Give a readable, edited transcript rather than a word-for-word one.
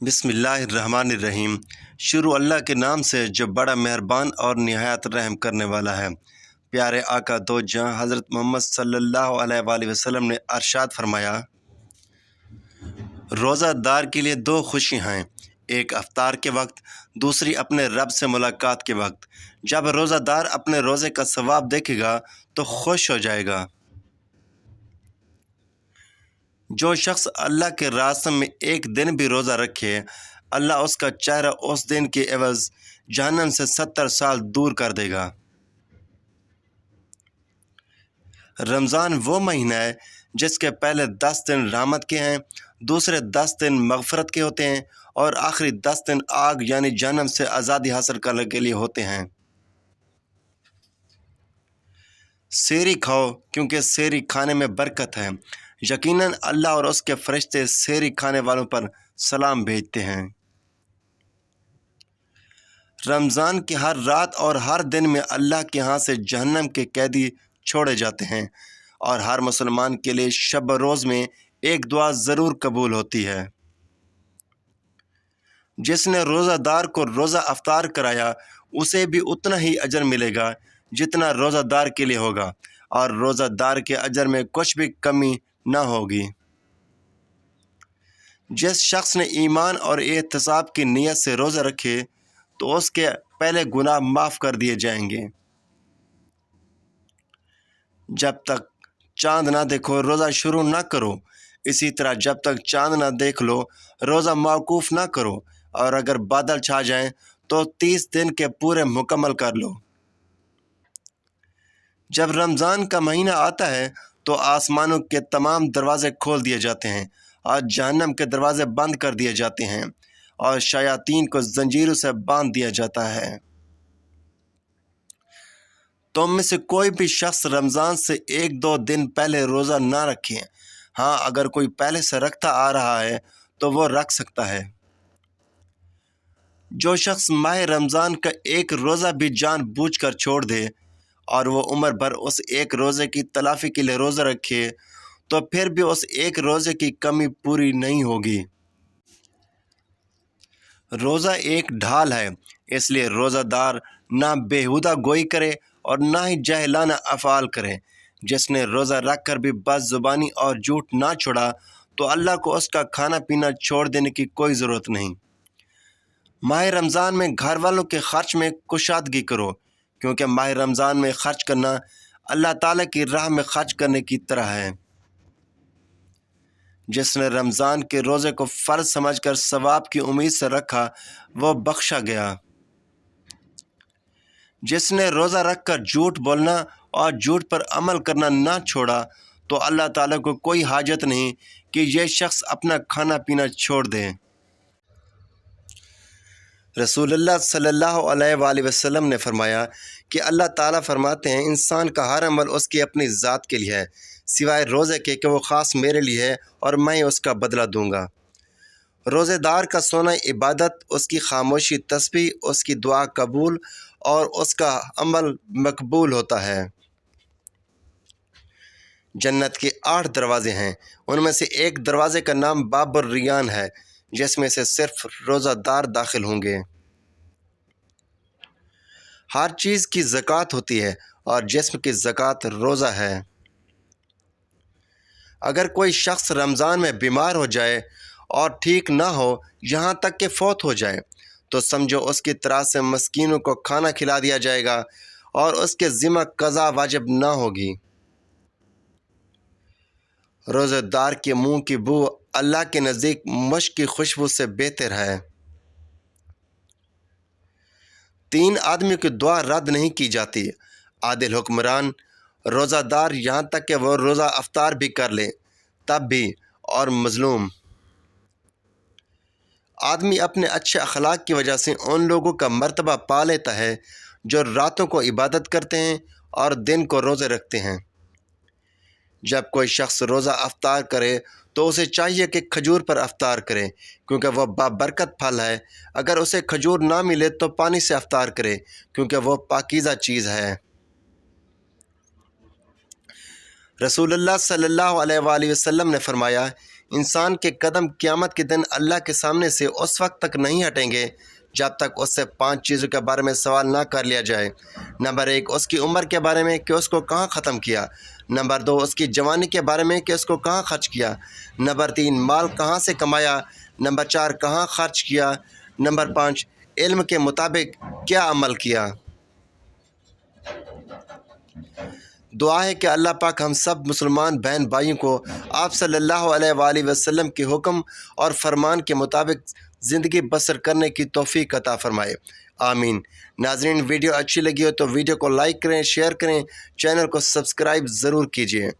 بسم اللہ الرحمن الرحیم۔ شروع اللہ کے نام سے جو بڑا مہربان اور نہایت رحم کرنے والا ہے۔ پیارے آقا دو جہاں حضرت محمد صلی اللہ علیہ وآلہ وسلم نے ارشاد فرمایا، روزہ دار کے لیے دو خوشیاں ہیں، ایک افطار کے وقت، دوسری اپنے رب سے ملاقات کے وقت۔ جب روزہ دار اپنے روزے کا ثواب دیکھے گا تو خوش ہو جائے گا۔ جو شخص اللہ کے راستے میں ایک دن بھی روزہ رکھے، اللہ اس کا چہرہ اس دن کے عوض جہنم سے 70 سال دور کر دے گا۔ رمضان وہ مہینہ ہے جس کے پہلے 10 دن رحمت کے ہیں، دوسرے 10 دن مغفرت کے ہوتے ہیں اور آخری 10 دن آگ یعنی جہنم سے آزادی حاصل کرنے کے لیے ہوتے ہیں۔ سحری کھاؤ کیونکہ سحری کھانے میں برکت ہے، یقیناً اللہ اور اس کے فرشتے سحری کھانے والوں پر سلام بھیجتے ہیں۔ رمضان کی ہر رات اور ہر دن میں اللہ کے ہاں سے جہنم کے قیدی چھوڑے جاتے ہیں، اور ہر مسلمان کے لیے شب و روز میں ایک دعا ضرور قبول ہوتی ہے۔ جس نے روزہ دار کو روزہ افطار کرایا اسے بھی اتنا ہی اجر ملے گا جتنا روزہ دار کے لیے ہوگا، اور روزہ دار کے اجر میں کچھ بھی کمی نہ ہوگی۔ جس شخص نے ایمان اور احتساب کی نیت سے روزہ رکھے تو اس کے پہلے گناہ معاف کر دیے جائیں گے۔ جب تک چاند نہ دیکھو روزہ شروع نہ کرو، اسی طرح جب تک چاند نہ دیکھ لو روزہ موقوف نہ کرو، اور اگر بادل چھا جائیں تو 30 دن کے پورے مکمل کر لو۔ جب رمضان کا مہینہ آتا ہے تو آسمانوں کے تمام دروازے کھول دیے جاتے ہیں اور جہنم کے دروازے بند کر دیے جاتے ہیں، اور شیاطین کو زنجیروں سے باندھ دیا جاتا ہے۔ تم میں سے کوئی بھی شخص رمضان سے 1-2 دن پہلے روزہ نہ رکھے، ہاں اگر کوئی پہلے سے رکھتا آ رہا ہے تو وہ رکھ سکتا ہے۔ جو شخص ماہ رمضان کا ایک روزہ بھی جان بوجھ کر چھوڑ دے اور وہ عمر بھر اس ایک روزے کی تلافی کے لیے روزہ رکھے تو پھر بھی اس ایک روزے کی کمی پوری نہیں ہوگی۔ روزہ ایک ڈھال ہے، اس لیے روزہ دار نہ بیہودہ گوئی کرے اور نہ ہی جاہلانہ افعال کرے۔ جس نے روزہ رکھ کر بھی بد زبانی اور جھوٹ نہ چھوڑا تو اللہ کو اس کا کھانا پینا چھوڑ دینے کی کوئی ضرورت نہیں۔ ماہ رمضان میں گھر والوں کے خرچ میں کشادگی کرو، کیونکہ ماہ رمضان میں خرچ کرنا اللہ تعالیٰ کی راہ میں خرچ کرنے کی طرح ہے۔ جس نے رمضان کے روزے کو فرض سمجھ کر ثواب کی امید سے رکھا وہ بخشا گیا۔ جس نے روزہ رکھ کر جھوٹ بولنا اور جھوٹ پر عمل کرنا نہ چھوڑا تو اللہ تعالیٰ کو کوئی حاجت نہیں کہ یہ شخص اپنا کھانا پینا چھوڑ دے۔ رسول اللہ صلی اللہ علیہ وآلہ وسلم نے فرمایا کہ اللہ تعالیٰ فرماتے ہیں، انسان کا ہر عمل اس کی اپنی ذات کے لیے ہے، سوائے روزے کے کہ وہ خاص میرے لیے ہے اور میں اس کا بدلہ دوں گا۔ روزے دار کا سونا عبادت، اس کی خاموشی تسبیح، اس کی دعا قبول اور اس کا عمل مقبول ہوتا ہے۔ جنت کے 8 دروازے ہیں، ان میں سے ایک دروازے کا نام باب الریان ہے، جس میں سے صرف روزہ دار داخل ہوں گے۔ ہر چیز کی زکوٰۃ ہوتی ہے اور جسم کی زکوٰۃ روزہ ہے۔ اگر کوئی شخص رمضان میں بیمار ہو جائے اور ٹھیک نہ ہو یہاں تک کہ فوت ہو جائے تو سمجھو اس کی طرح سے مسکینوں کو کھانا کھلا دیا جائے گا اور اس کے ذمہ قضا واجب نہ ہوگی۔ روزہ دار کے منہ کی بو اللہ کے نزدیک مشک کی خوشبو سے بہتر ہے۔ 3 آدمیوں کی دعا رد نہیں کی جاتی، عادل حکمران، روزہ دار یہاں تک کہ وہ روزہ افطار بھی کر لے تب بھی، اور مظلوم۔ آدمی اپنے اچھے اخلاق کی وجہ سے ان لوگوں کا مرتبہ پا لیتا ہے جو راتوں کو عبادت کرتے ہیں اور دن کو روزے رکھتے ہیں۔ جب کوئی شخص روزہ افطار کرے تو اسے چاہیے کہ کھجور پر افطار کرے، کیونکہ وہ بابرکت پھل ہے۔ اگر اسے کھجور نہ ملے تو پانی سے افطار کرے، کیونکہ وہ پاکیزہ چیز ہے۔ رسول اللہ صلی اللہ علیہ وآلہ وسلم نے فرمایا، انسان کے قدم قیامت کے دن اللہ کے سامنے سے اس وقت تک نہیں ہٹیں گے جب تک اس سے 5 چیزوں کے بارے میں سوال نہ کر لیا جائے۔ نمبر 1، اس کی عمر کے بارے میں کہ اس کو کہاں ختم کیا۔ نمبر 2، اس کی جوانی کے بارے میں کہ اس کو کہاں خرچ کیا۔ نمبر 3، مال کہاں سے کمایا۔ نمبر 4، کہاں خرچ کیا۔ نمبر 5، علم کے مطابق کیا عمل کیا۔ دعا ہے کہ اللہ پاک ہم سب مسلمان بہن بھائیوں کو آپ صلی اللہ علیہ وآلہ وسلم کے حکم اور فرمان کے مطابق زندگی بسر کرنے کی توفیق عطا فرمائے، آمین۔ ناظرین، ویڈیو اچھی لگی ہو تو ویڈیو کو لائک کریں، شیئر کریں، چینل کو سبسکرائب ضرور کیجیے۔